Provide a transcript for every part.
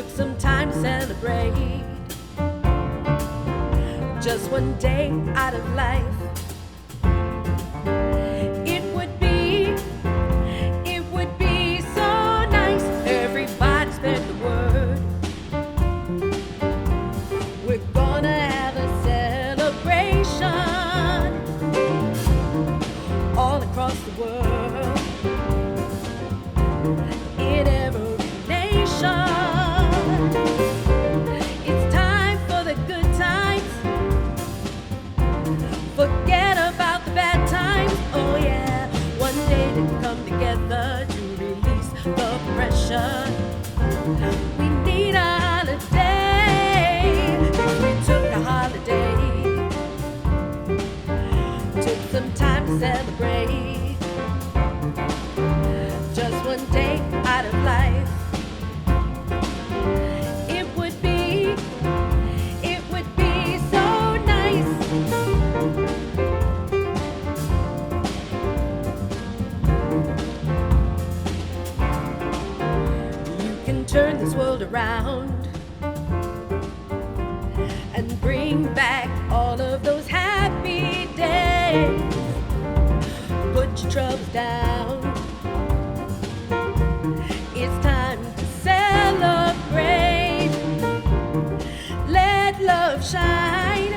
took some time to celebrate. Just one day out of life. It would be so nice. Everybody spread the word. We're gonna have a celebration all across the world, in every nation. It's time for the good times. Forget about the bad times. Oh yeah, one day to come together to release the pressure. We need a holiday. We took a holiday. Took some time to celebrate. Just one day out of life. It would be so nice. You can turn this world around and bring back all of those happy days. Put your troubles down. It's time to celebrate. Let love shine,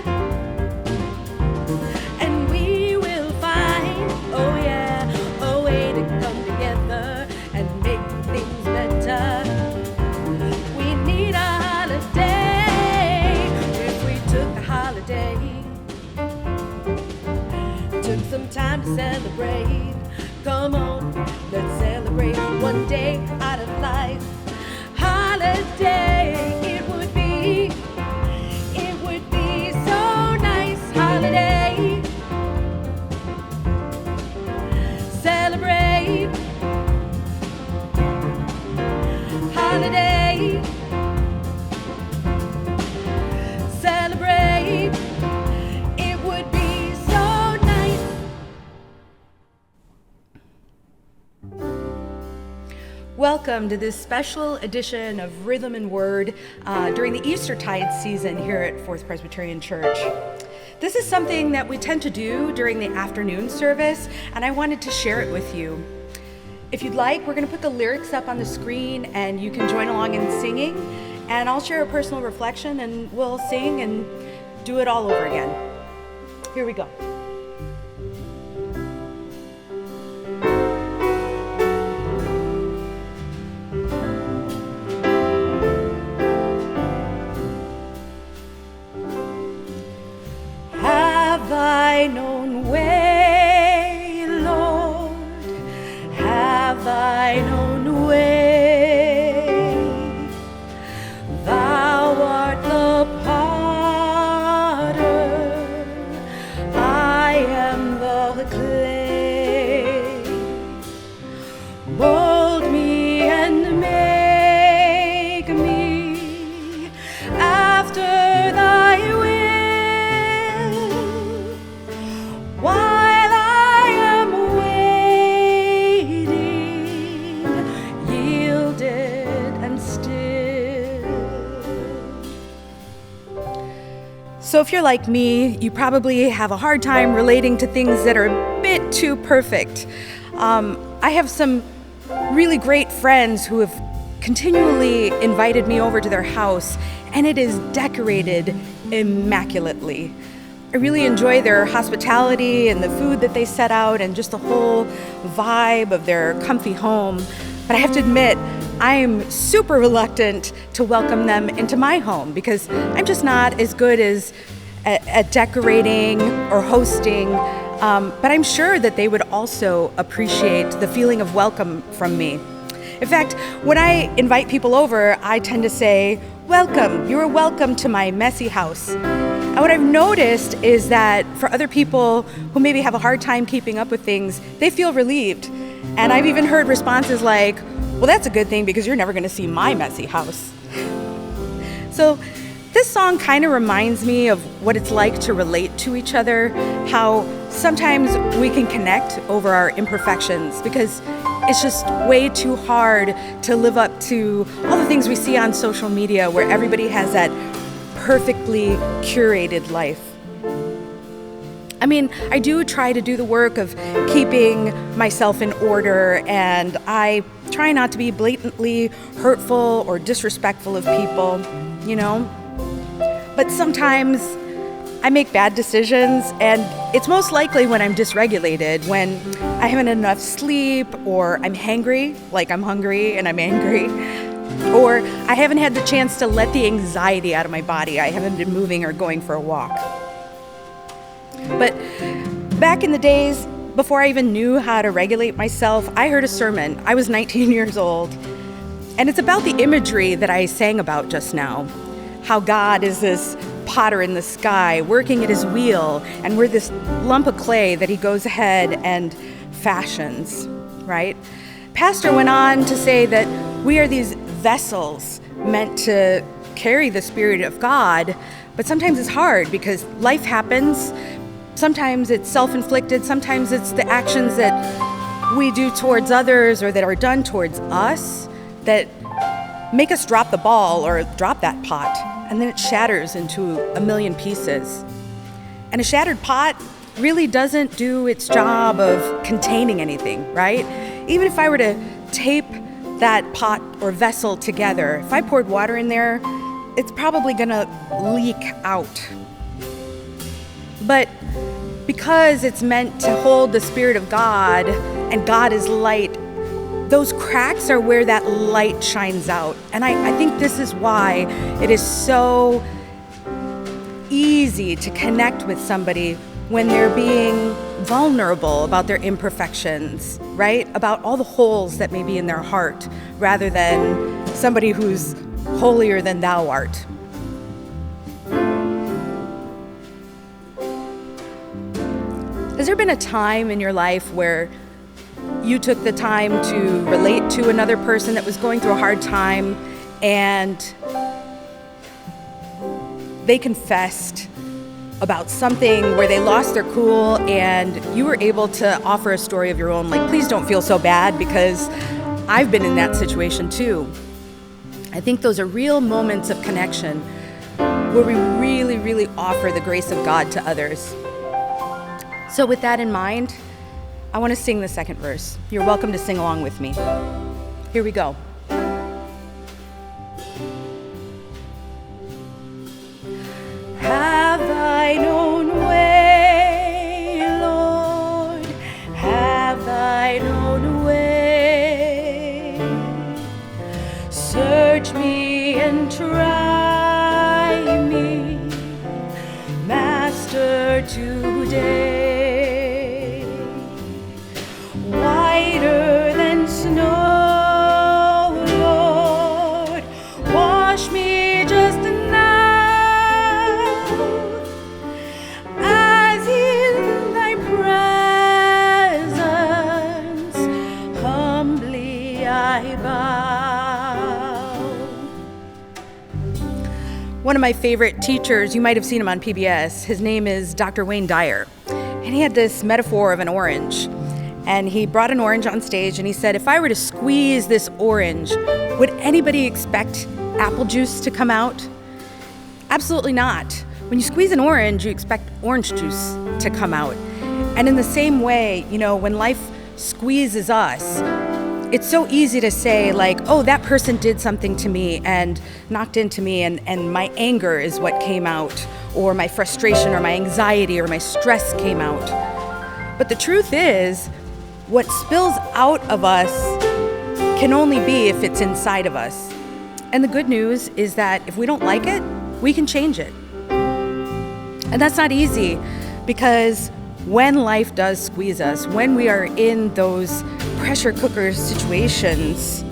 and we will find, oh yeah, a way to come together and make things better. We need a holiday. If we took a holiday, took some time to celebrate. Come on, let's celebrate one day out of life. Holiday, it would be so nice. Holiday, celebrate. Holiday, celebrate. It would be so nice. Welcome to this special edition of Rhythm and Word during the Eastertide season here at Fourth Presbyterian Church. This is something that we tend to do during the afternoon service, and I wanted to share it with you. If you'd like, we're going to put the lyrics up on the screen and you can join along in singing, and I'll share a personal reflection and we'll sing and do it all over again. Here we go. Have I known way, Lord? Have I known way? Thou art the potter, I am the clay. Mold me and make me after thy will. While I am waiting, yielded and still. So if you're like me, you probably have a hard time relating to things that are a bit too perfect. I have some really great friends who have continually invited me over to their house, and it is decorated immaculately. I really enjoy their hospitality and the food that they set out and just the whole vibe of their comfy home. But I have to admit, I am super reluctant to welcome them into my home because I'm just not as good at decorating or hosting. But I'm sure that they would also appreciate the feeling of welcome from me. In fact, when I invite people over, I tend to say, "Welcome, you're welcome to my messy house." And what I've noticed is that for other people who maybe have a hard time keeping up with things, they feel relieved. And I've even heard responses like, "Well, that's a good thing because you're never going to see my messy house." So this song kind of reminds me of what it's like to relate to each other, how Sometimes we can connect over our imperfections because it's just way too hard to live up to all the things we see on social media where everybody has that perfectly curated life. I mean, I do try to do the work of keeping myself in order, and I try not to be blatantly hurtful or disrespectful of people, you know? But sometimes I make bad decisions, and it's most likely when I'm dysregulated, when I haven't enough sleep, or I'm hangry, like I'm hungry and I'm angry, or I haven't had the chance to let the anxiety out of my body. I haven't been moving or going for a walk. But back in the days, before I even knew how to regulate myself, I heard a sermon. I was 19 years old, and it's about the imagery that I sang about just now. How God is this potter in the sky working at his wheel, and we're this lump of clay that he goes ahead and fashions, right? Pastor went on to say that we are these vessels meant to carry the Spirit of God, but sometimes it's hard because life happens. Sometimes it's self-inflicted, sometimes it's the actions that we do towards others or that are done towards us that make us drop the ball or drop that pot, and then it shatters into a million pieces. And a shattered pot really doesn't do its job of containing anything, right? Even if I were to tape that pot or vessel together, if I poured water in there, it's probably gonna leak out. But because it's meant to hold the Spirit of God, and God is light, those cracks are where that light shines out. And I think this is why it is so easy to connect with somebody when they're being vulnerable about their imperfections, right? About all the holes that may be in their heart, rather than somebody who's holier than thou art. Has there been a time in your life where you took the time to relate to another person that was going through a hard time, and they confessed about something where they lost their cool, and you were able to offer a story of your own, like, please don't feel so bad because I've been in that situation too. I think those are real moments of connection where we really, really offer the grace of God to others. So with that in mind, I want to sing the second verse. You're welcome to sing along with me. Here we go. Have thine own way, Lord, have thine own way. Search me and try me, Master, today. Whiter than snow, Lord, wash me just enough, as in thy presence humbly I bow. One of my favorite teachers, you might have seen him on PBS, his name is Dr. Wayne Dyer, and he had this metaphor of an orange. And he brought an orange on stage and he said, if I were to squeeze this orange, would anybody expect apple juice to come out? Absolutely not. When you squeeze an orange, you expect orange juice to come out. And in the same way, you know, when life squeezes us, it's so easy to say like, oh, that person did something to me and knocked into me, and my anger is what came out, or my frustration or my anxiety or my stress came out. But the truth is, what spills out of us can only be if it's inside of us. And the good news is that if we don't like it, we can change it. And that's not easy, because when life does squeeze us, when we are in those pressure cooker situations,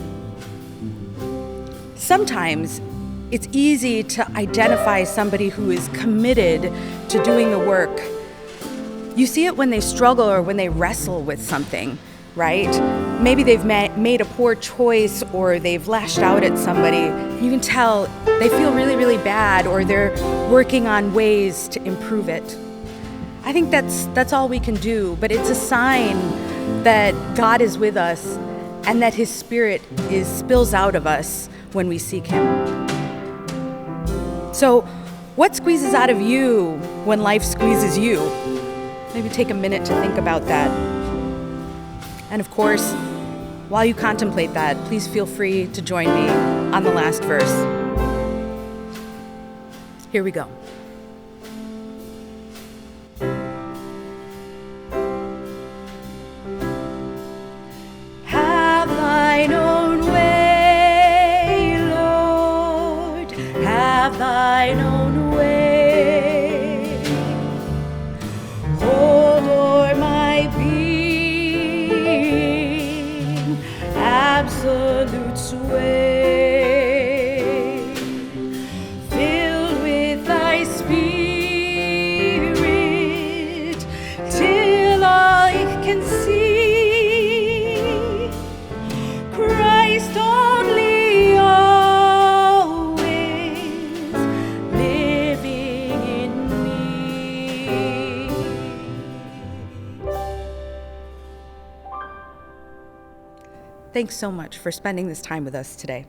sometimes it's easy to identify somebody who is committed to doing the work. You see it when they struggle or when they wrestle with something, right? Maybe they've made a poor choice or they've lashed out at somebody. You can tell they feel really, really bad, or they're working on ways to improve it. I think that's all we can do, but it's a sign that God is with us and that his Spirit spills out of us when we seek him. So, what squeezes out of you when life squeezes you? Maybe take a minute to think about that. And of course, while you contemplate that, please feel free to join me on the last verse. Here we go. Have thine own way, Lord, have thine own way. Hold o'er my being, absolute sway. Filled with thy Spirit, till I can see Christ only, always living in me. Thanks so much for spending this time with us today.